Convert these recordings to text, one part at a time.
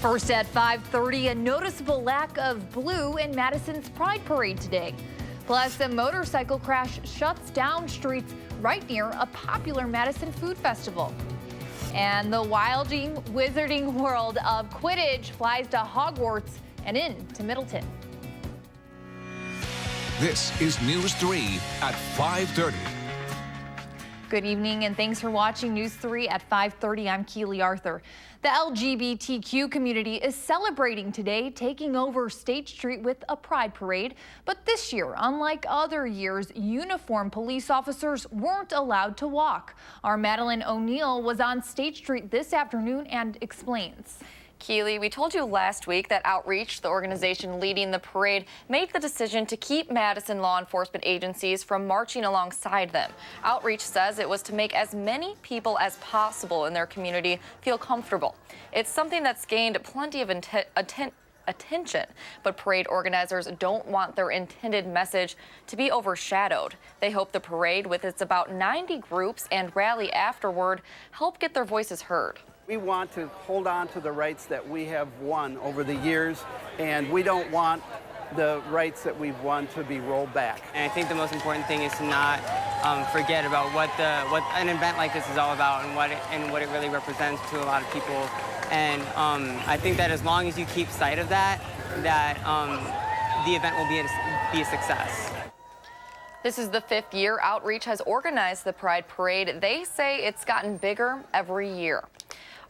First at 5:30, a noticeable lack of blue in Madison's Pride Parade today. Plus, a motorcycle crash shuts down streets right near a popular Madison food festival. And the wilding, wizarding world of Quidditch flies to Hogwarts and into Middleton. This is News 3 at 5:30. Good evening and thanks for watching News 3 at 5:30. I'm Keely Arthur. The LGBTQ community is celebrating today, taking over State Street with a pride parade. But this year, unlike other years, uniformed police officers weren't allowed to walk. Our Madeline O'Neill was on State Street this afternoon and explains. Keely, we told you last week that Outreach, the organization leading the parade, made the decision to keep Madison law enforcement agencies from marching alongside them. Outreach says it was to make as many people as possible in their community feel comfortable. It's something that's gained plenty of attention, but parade organizers don't want their intended message to be overshadowed. They hope the parade, with its about 90 groups and rally afterward, help get their voices heard. We want to hold on to the rights that we have won over the years, and we don't want the rights that we've won to be rolled back. And I think the most important thing is to not forget about what an event like this is all about and what it really represents to a lot of people. And I think that as long as you keep sight of that, the event will be a success. This is the 5th year Outreach has organized the Pride Parade. They say it's gotten bigger every year.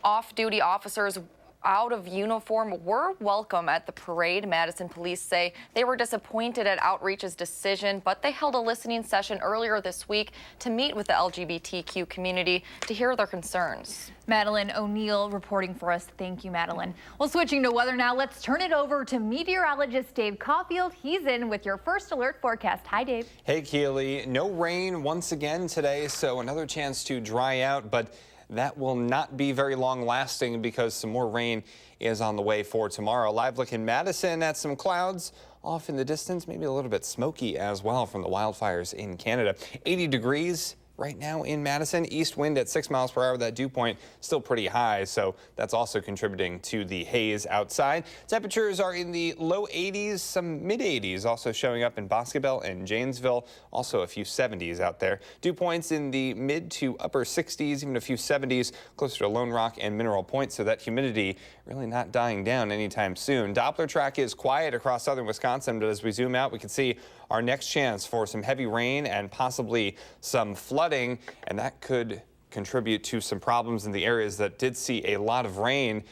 Off-duty officers out of uniform were welcome at the parade. Madison police say they were disappointed at Outreach's decision, but they held a listening session earlier this week to meet with the LGBTQ community to hear their concerns. Madeline O'Neill reporting for us. Thank you, Madeline. Well, switching to weather now, let's turn it over to meteorologist Dave Caulfield. He's in with your first alert forecast. Hi, Dave. Hey, Keely. No rain once again today, so another chance to dry out, but that will not be very long lasting because some more rain is on the way for tomorrow. Live look in Madison at some clouds off in the distance, maybe a little bit smoky as well from the wildfires in Canada. 80 degrees right now in Madison. East wind at 6 miles per hour. That dew point still pretty high, so that's also contributing to the haze outside. Temperatures are in the low 80s, some mid 80s also showing up in Boscobel and Janesville. Also a few 70s out there. Dew points in the mid to upper 60s, even a few 70s closer to Lone Rock and Mineral Point, so that humidity really not dying down anytime soon. Doppler track is quiet across southern Wisconsin, but as we zoom out, we can see our next chance for some heavy rain and possibly some flooding, and that could contribute to some problems in the areas that did see a lot of rain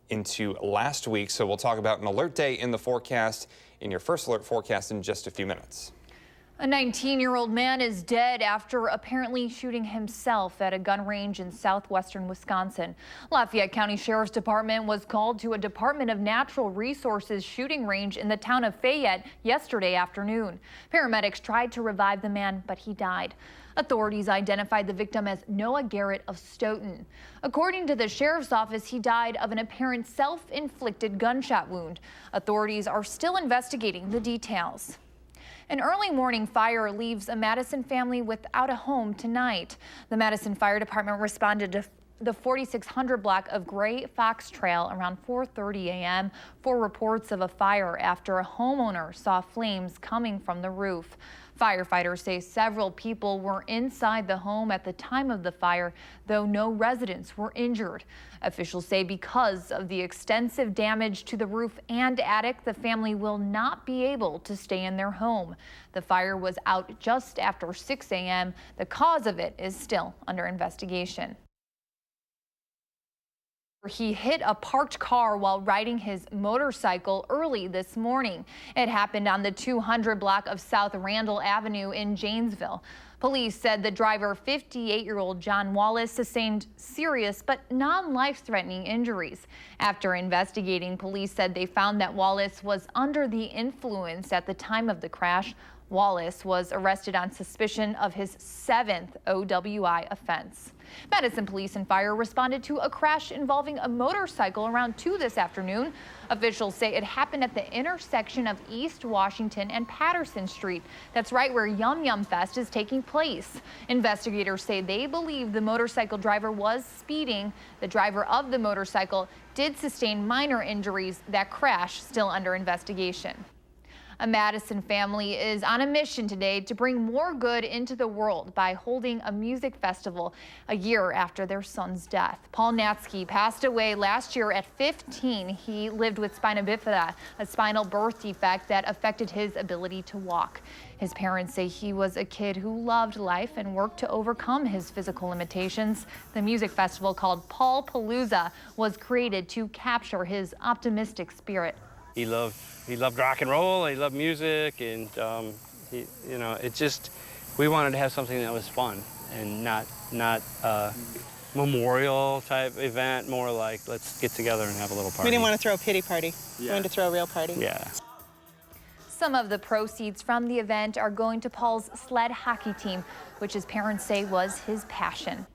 into last week. So we'll talk about an alert day in the forecast in your first alert forecast in just a few minutes. A 19-year-old man is dead after apparently shooting himself at a gun range in southwestern Wisconsin. Lafayette County Sheriff's Department was called to a Department of Natural Resources shooting range in the town of Fayette yesterday afternoon. Paramedics tried to revive the man, but he died. Authorities identified the victim as Noah Garrett of Stoughton. According to the sheriff's office, he died of an apparent self-inflicted gunshot wound. Authorities are still investigating the details. An early morning fire leaves a Madison family without a home tonight. The Madison Fire Department responded to the 4600 block of Gray Fox Trail around 4:30 a.m. for reports of a fire after a homeowner saw flames coming from the roof. Firefighters say several people were inside the home at the time of the fire, though no residents were injured. Officials say because of the extensive damage to the roof and attic, the family will not be able to stay in their home. The fire was out just after 6 a.m. The cause of it is still under investigation. He hit a parked car while riding his motorcycle early this morning. It happened on the 200 block of South Randall Avenue in Janesville. Police said the driver, 58-year-old John Wallace, sustained serious but non-life-threatening injuries. After investigating, police said they found that Wallace was under the influence at the time of the crash. Wallace was arrested on suspicion of his 7th OWI offense. Madison Police and Fire responded to a crash involving a motorcycle around 2 this afternoon. Officials say it happened at the intersection of East Washington and Patterson Street. That's right where Yum Yum Fest is taking place. place. Investigators say they believe the motorcycle driver was speeding. The driver of the motorcycle did sustain minor injuries. That crash still under investigation. A Madison family is on a mission today to bring more good into the world by holding a music festival a year after their son's death. Paul Natsky passed away last year at 15. He lived with spina bifida, a spinal birth defect that affected his ability to walk. His parents say he was a kid who loved life and worked to overcome his physical limitations. The music festival, called Paul Palooza, was created to capture his optimistic spirit. He loved rock and roll, he loved music, and we wanted to have something that was fun and not a memorial type event, more like let's get together and have a little party. We didn't want to throw a pity party. We wanted to throw a real party. Yeah. Some of the proceeds from the event are going to Paul's sled hockey team, which his parents say was his passion.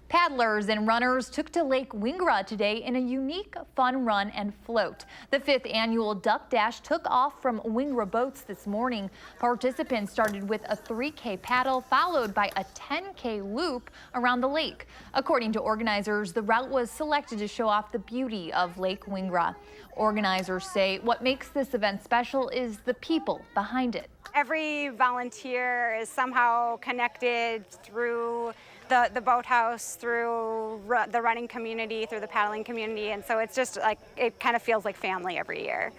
Paddlers and runners took to Lake Wingra today in a unique fun run and float. The 5th annual Duck Dash took off from Wingra boats this morning. Participants started with a 3K paddle followed by a 10K loop around the lake. According to organizers, the route was selected to show off the beauty of Lake Wingra. Organizers say what makes this event special is the people behind it. Every volunteer is somehow connected through the boathouse, through the running community, through the paddling community, and so it's just like, it kind of feels like family every year.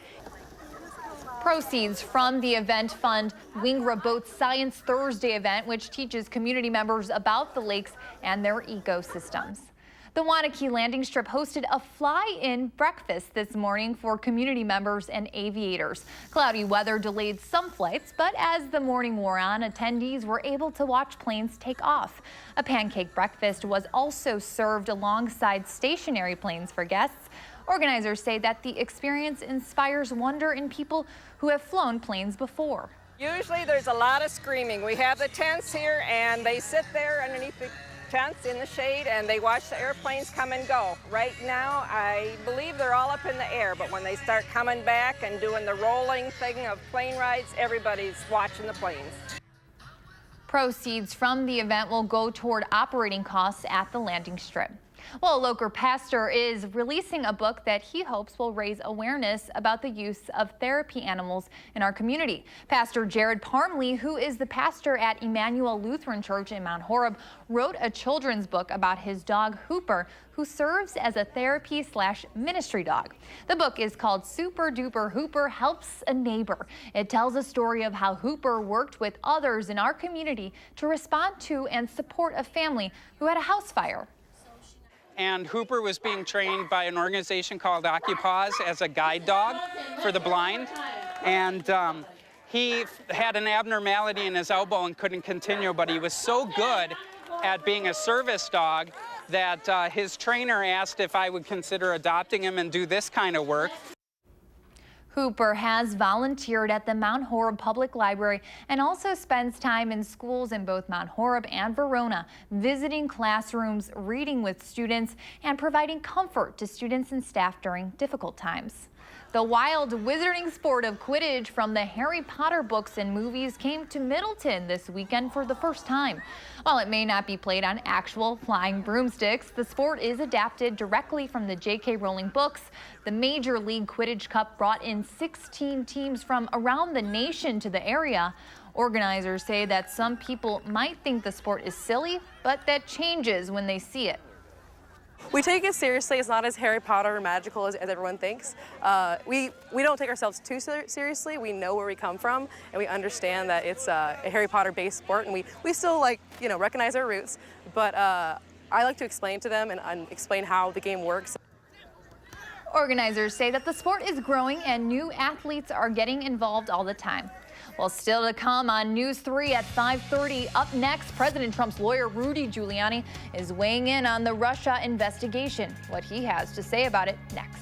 Proceeds from the event fund Wingra Boats Science Thursday event, which teaches community members about the lakes and their ecosystems. The Wanakee landing strip hosted a fly-in breakfast this morning for community members and aviators. Cloudy weather delayed some flights, but as the morning wore on, attendees were able to watch planes take off. A pancake breakfast was also served alongside stationary planes for guests. Organizers say that the experience inspires wonder in people who have flown planes before. Usually there's a lot of screaming. We have the tents here and they sit there underneath the tents in the shade and they watch the airplanes come and go. Right now, I believe they're all up in the air, but when they start coming back and doing the rolling thing of plane rides, everybody's watching the planes. Proceeds from the event will go toward operating costs at the landing strip. Well, a local pastor is releasing a book that he hopes will raise awareness about the use of therapy animals in our community. Pastor Jared Parmley, who is the pastor at Emmanuel Lutheran Church in Mount Horeb, wrote a children's book about his dog Hooper, who serves as a therapy/ministry dog. The book is called Super Duper Hooper Helps a Neighbor. It tells a story of how Hooper worked with others in our community to respond to and support a family who had a house fire. And Hooper was being trained by an organization called Occupause as a guide dog for the blind. And he had an abnormality in his elbow and couldn't continue, but he was so good at being a service dog that his trainer asked if I would consider adopting him and do this kind of work. Hooper has volunteered at the Mount Horeb Public Library and also spends time in schools in both Mount Horeb and Verona, visiting classrooms, reading with students, and providing comfort to students and staff during difficult times. The wild wizarding sport of Quidditch from the Harry Potter books and movies came to Middleton this weekend for the first time. While it may not be played on actual flying broomsticks, the sport is adapted directly from the J.K. Rowling books. The Major League Quidditch Cup brought in 16 teams from around the nation to the area. Organizers say that some people might think the sport is silly, but that changes when they see it. We take it seriously. It's not as Harry Potter or magical as everyone thinks. We don't take ourselves too seriously. We know where we come from, and we understand that it's a Harry Potter-based sport, and we still recognize our roots. But I like to explain to them and explain how the game works. Organizers say that the sport is growing and new athletes are getting involved all the time. Well, still to come on News 3 at 5:30. Up next, President Trump's lawyer Rudy Giuliani is weighing in on the Russia investigation. What he has to say about it next.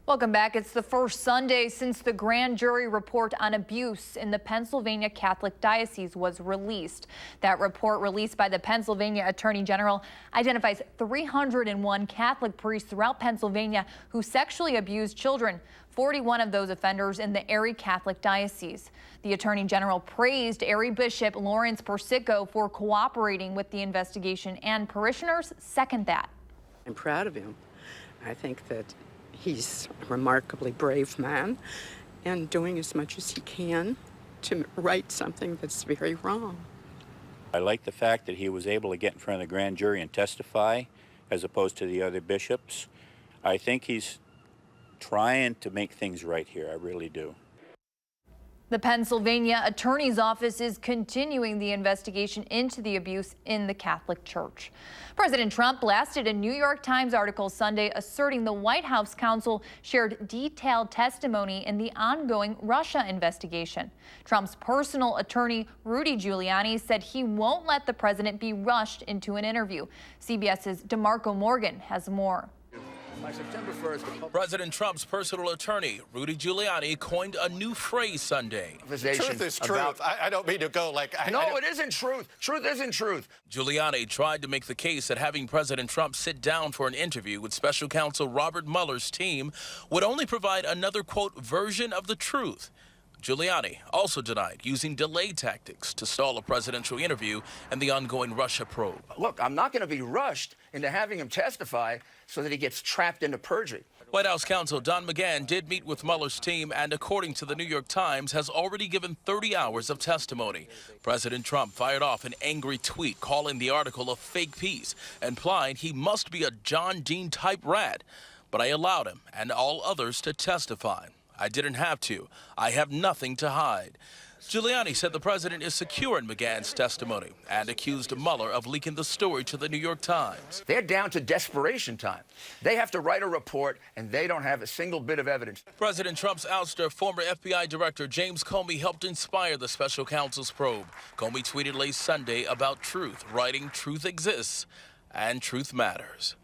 Welcome back. It's the first Sunday since the grand jury report on abuse in the Pennsylvania Catholic Diocese was released. That report, released by the Pennsylvania Attorney General, identifies 301 Catholic priests throughout Pennsylvania who sexually abused children, 41 of those offenders in the Erie Catholic Diocese. The Attorney General praised Erie Bishop Lawrence Persico for cooperating with the investigation, and parishioners second that. I'm proud of him. I think that he's a remarkably brave man and doing as much as he can to right something that's very wrong. I like the fact that he was able to get in front of the grand jury and testify as opposed to the other bishops. I think he's trying to make things right here. I really do. The Pennsylvania Attorney's Office is continuing the investigation into the abuse in the Catholic Church. President Trump blasted a New York Times article Sunday asserting the White House counsel shared detailed testimony in the ongoing Russia investigation. Trump's personal attorney, Rudy Giuliani, said he won't let the president be rushed into an interview. CBS's DeMarco Morgan has more. By September 1st, President Trump's personal attorney, Rudy Giuliani, coined a new phrase Sunday. Truth is truth. I don't mean to go like... No, it isn't truth. Truth isn't truth. Giuliani tried to make the case that having President Trump sit down for an interview with special counsel Robert Mueller's team would only provide another, quote, version of the truth. Giuliani also denied using delay tactics to stall a presidential interview and the ongoing Russia probe. Look, I'm not going to be rushed into having him testify so that he gets trapped into perjury. White House counsel Don McGahn did meet with Mueller's team and, according to the New York Times, has already given 30 hours of testimony. President Trump fired off an angry tweet calling the article a fake piece, implying he must be a John Dean-type rat. But I allowed him and all others to testify. I didn't have to. I have nothing to hide. Giuliani said the president is secure in McGahn's testimony and accused Mueller of leaking the story to the New York Times. They're down to desperation time. They have to write a report, and they don't have a single bit of evidence. President Trump's ouster, former FBI Director James Comey, helped inspire the special counsel's probe. Comey tweeted late Sunday about truth, writing, "Truth exists and truth matters."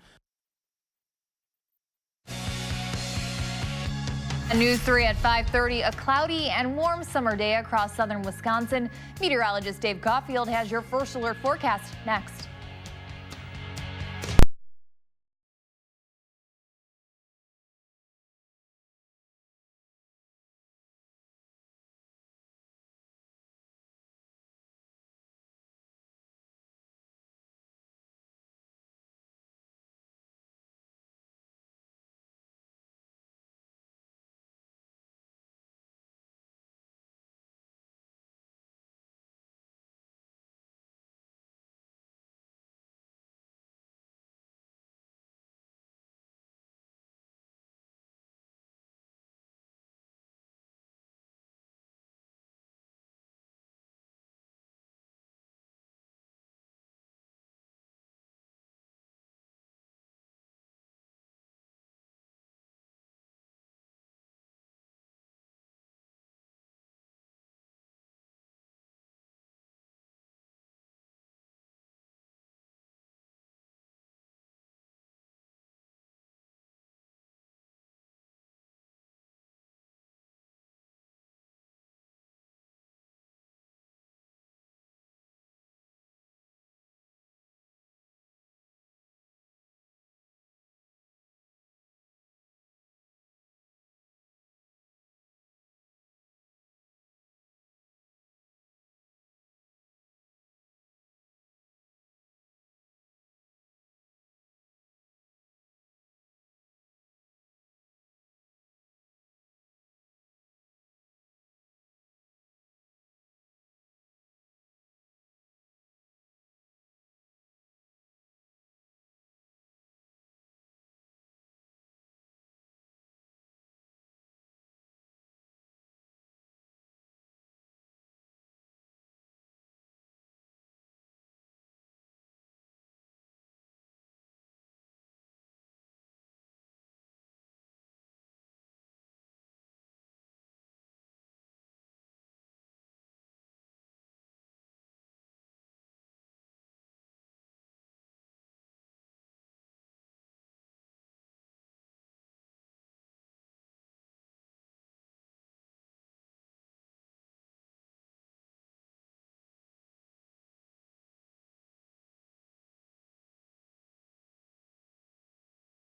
News 3 at 5:30, a cloudy and warm summer day across southern Wisconsin. Meteorologist Dave Caulfield has your first alert forecast next.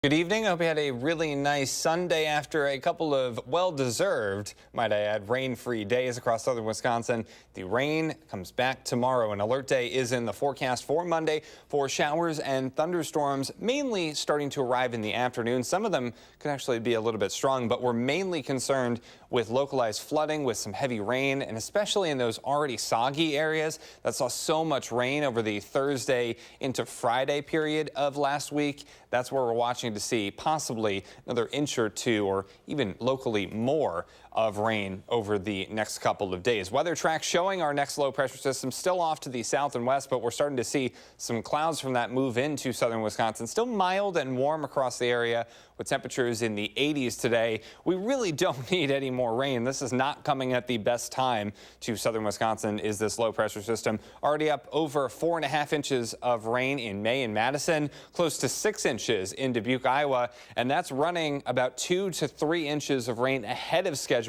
Good evening. I hope you had a really nice Sunday after a couple of well-deserved, might I add, rain-free days across southern Wisconsin. The rain comes back tomorrow. An alert day is in the forecast for Monday for showers and thunderstorms, mainly starting to arrive in the afternoon. Some of them could actually be a little bit strong, but we're mainly concerned with localized flooding with some heavy rain, and especially in those already soggy areas that saw so much rain over the Thursday into Friday period of last week. That's where we're watching to see possibly another inch or two, or even locally more of rain over the next couple of days. Weather track showing our next low pressure system still off to the south and west, but we're starting to see some clouds from that move into southern Wisconsin. Still mild and warm across the area with temperatures in the 80s today. We really don't need any more rain. This is not coming at the best time to southern Wisconsin. Is this low pressure system already up over 4.5 inches of rain in May in Madison, close to 6 inches in Dubuque, Iowa, and that's running about 2 to 3 inches of rain ahead of schedule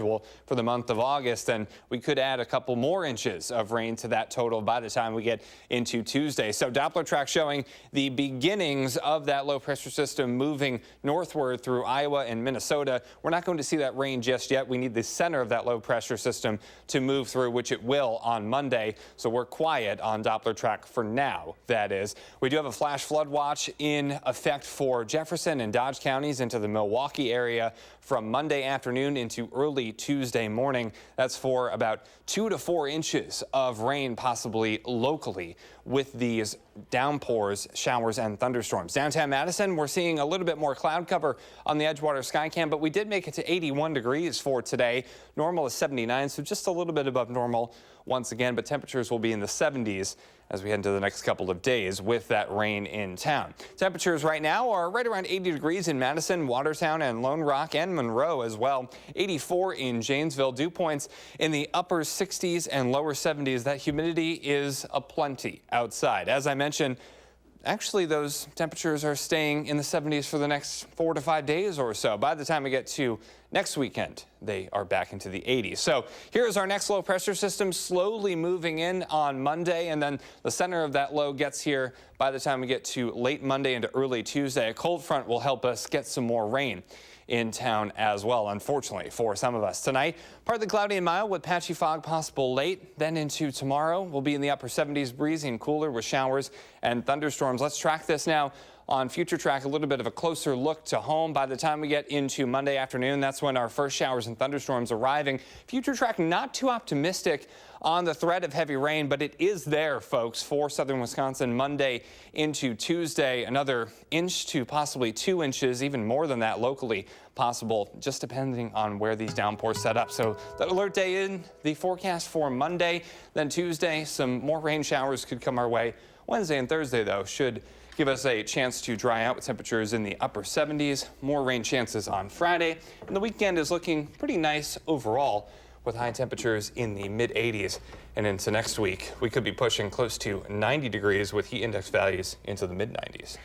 for the month of August, and we could add a couple more inches of rain to that total by the time we get into Tuesday. So Doppler track showing the beginnings of that low pressure system moving northward through Iowa and Minnesota. We're not going to see that rain just yet. We need the center of that low pressure system to move through, which it will on Monday. So we're quiet on Doppler track for now, that is. We do have a flash flood watch in effect for Jefferson and Dodge counties into the Milwaukee area from Monday afternoon into early Tuesday morning. That's for about 2 to 4 inches of rain, possibly locally, with these downpours, showers, and thunderstorms. Downtown Madison, we're seeing a little bit more cloud cover on the Edgewater Skycam, but we did make it to 81 degrees for today. Normal is 79, so just a little bit above normal once again, but temperatures will be in the 70s as we head into the next couple of days with that rain in town. Temperatures right now are right around 80 degrees in Madison, Watertown, and Lone Rock, and Monroe as well. 84 in Janesville. Dew points in the upper 60s and lower 70s. That humidity is aplenty outside. As I mentioned, actually, those temperatures are staying in the 70s for the next 4 to 5 days or so. By the time we get to next weekend, they are back into the 80s. So here's our next low pressure system slowly moving in on Monday, and then the center of that low gets here by the time we get to late Monday into early Tuesday. A cold front will help us get some more rain in town as well, unfortunately, for some of us. Tonight, partly cloudy and mild with patchy fog possible late. Then into tomorrow, we'll be in the upper 70s, breezy and cooler with showers and thunderstorms. Let's track this now on Future Track, a little bit of a closer look to home. By the time we get into Monday afternoon, that's when our first showers and thunderstorms arriving. Future Track not too optimistic on the threat of heavy rain, but it is there, folks, for southern Wisconsin Monday into Tuesday. Another inch to possibly 2 inches, even more than that locally possible, just depending on where these downpours set up. So that alert day in the forecast for Monday. Then Tuesday, some more rain showers could come our way. Wednesday and Thursday, though, should give us a chance to dry out with temperatures in the upper 70s. More rain chances on Friday. And the weekend is looking pretty nice overall, with high temperatures in the mid-80s. And into next week, we could be pushing close to 90 degrees with heat index values into the mid-90s.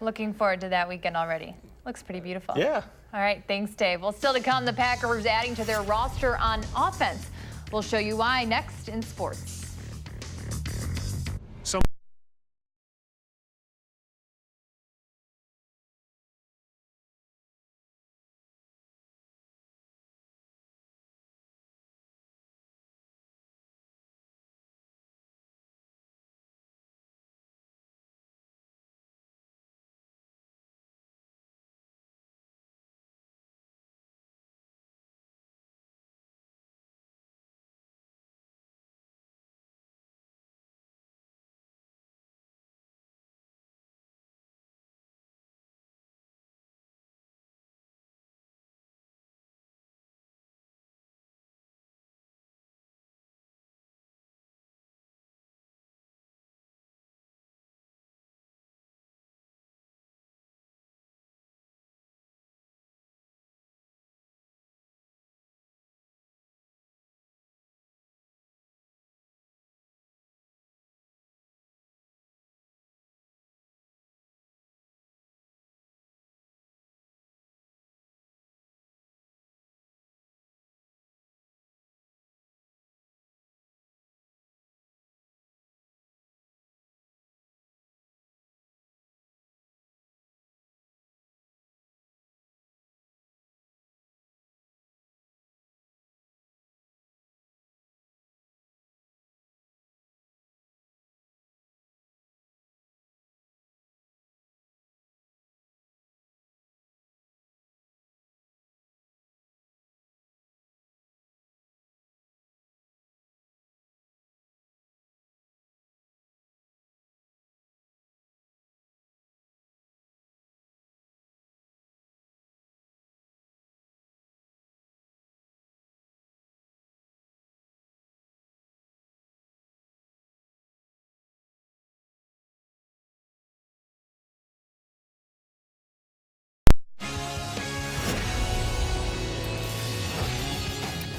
Looking forward to that weekend already. Looks pretty beautiful. Yeah. All right, thanks, Dave. Well, still to come, the Packers adding to their roster on offense. We'll show you why next in sports.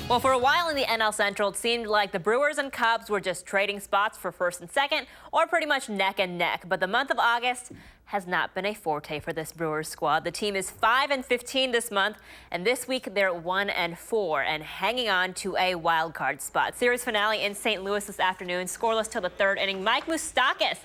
Well, for a while in the NL Central, it seemed like the Brewers and Cubs were just trading spots for first and second, or pretty much neck and neck. But the month of August has not been a forte for this Brewers squad. The team is 5-15 this month, and this week they're 1-4 and hanging on to a wild card spot. Series finale in St. Louis this afternoon, scoreless till the third inning. Mike Moustakas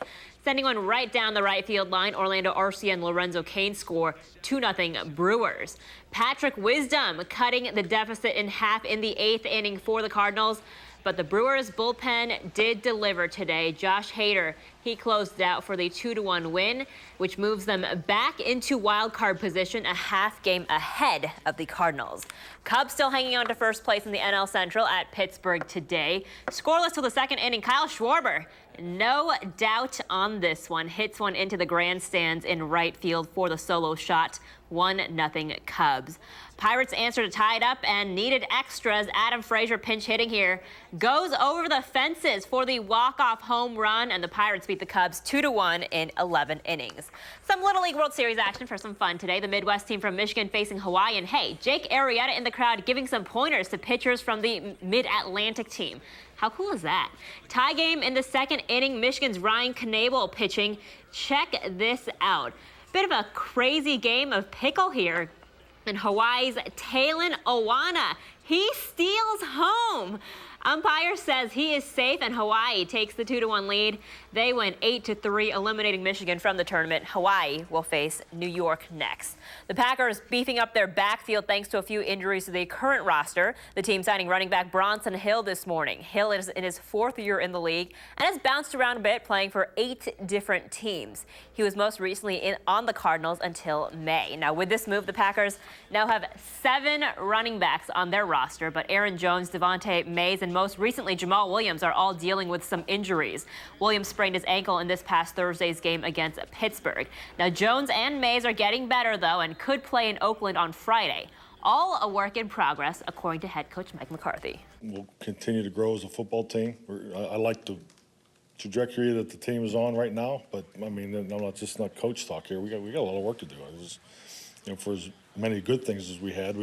sending one right down the right field line. Orlando Arcia and Lorenzo Cain score 2-0 Brewers. Patrick Wisdom cutting the deficit in half in the 8th inning for the Cardinals. But the Brewers bullpen did deliver today. Josh Hader, he closed out for the 2-1 win, which moves them back into wild card position, a half game ahead of the Cardinals. Cubs still hanging on to first place in the NL Central at Pittsburgh today. Scoreless till the second inning. Kyle Schwarber, no doubt on this one, hits one into the grandstands in right field for the solo shot. 1-0 Cubs. Pirates answer to tie it up and needed extras. Adam Frazier pinch hitting here. Goes over the fences for the walk-off home run, and the Pirates beat the Cubs 2-1 in 11 innings. Some Little League World Series action for some fun today. The Midwest team from Michigan facing Hawaii, and hey, Jake Arrieta in the crowd giving some pointers to pitchers from the Mid-Atlantic team. How cool is that? Tie game in the second inning. Michigan's Ryan Knable pitching. Check this out. Bit of a crazy game of pickle here. And Hawaii's Talon Owana, he steals home. Umpire says he is safe, and Hawaii takes the 2-1 lead. They win 8-3, eliminating Michigan from the tournament. Hawaii will face New York next. The Packers beefing up their backfield thanks to a few injuries to the current roster. The team signing running back Bronson Hill this morning. Hill is in his 4th year in the league and has bounced around a bit, playing for 8 different teams. He was most recently on the Cardinals until May. Now, with this move, the Packers now have 7 running backs on their roster, but Aaron Jones, Devontae Mays, and most recently Jamal Williams are all dealing with some injuries. Williams sprained his ankle in this past Thursday's game against Pittsburgh. Now, Jones and Mays are getting better, though, and could play in Oakland on Friday. All a work in progress, according to head coach Mike McCarthy. We'll continue to grow as a football team. I like the trajectory that the team is on right now, but I mean, I'm not coach talk here. We got a lot of work to do. For as many good things as we had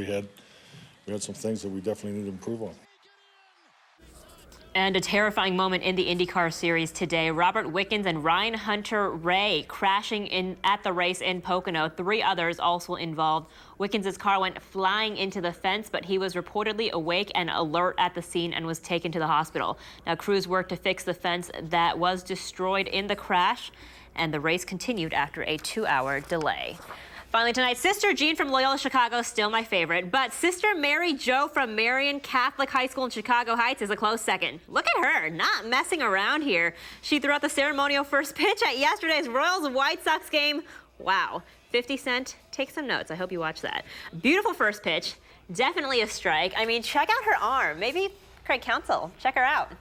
some things that we definitely need to improve on. And a terrifying moment in the IndyCar series today. Robert Wickens and Ryan Hunter-Reay crashing at the race in Pocono. 3 others also involved. Wickens' car went flying into the fence, but he was reportedly awake and alert at the scene and was taken to the hospital. Now, crews worked to fix the fence that was destroyed in the crash, and the race continued after a 2-hour delay. Finally tonight, Sister Jean from Loyola Chicago, still my favorite, but Sister Mary Jo from Marian Catholic High School in Chicago Heights is a close second. Look at her, not messing around here. She threw out the ceremonial first pitch at yesterday's Royals-White Sox game. Wow, 50 Cent, take some notes. I hope you watch that. Beautiful first pitch, definitely a strike. I mean, check out her arm. Maybe Craig Counsell, check her out.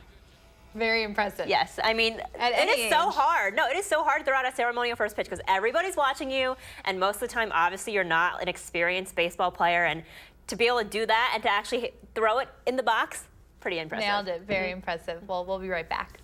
Very impressive. Yes, I mean, it is so hard. No, it is so hard to throw out a ceremonial first pitch because everybody's watching you, and most of the time, obviously, you're not an experienced baseball player, and to be able to do that and to actually throw it in the box, pretty impressive. Nailed it. Very impressive. Well, we'll be right back.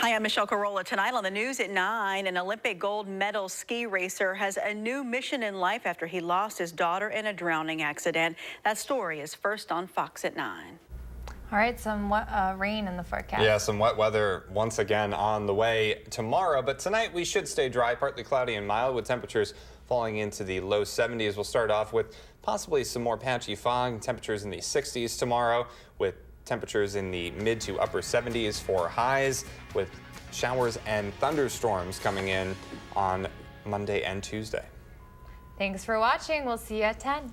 Hi, I'm Michelle Carolla. Tonight on the news at 9, an Olympic gold medal ski racer has a new mission in life after he lost his daughter in a drowning accident. That story is first on Fox at 9. All right, some rain in the forecast. Yeah, some wet weather once again on the way tomorrow, but tonight we should stay dry, partly cloudy and mild with temperatures falling into the low 70s. We'll start off with possibly some more patchy fog, temperatures in the 60s tomorrow with temperatures in the mid to upper 70s for highs with showers and thunderstorms coming in on Monday and Tuesday. Thanks for watching. We'll see you at 10.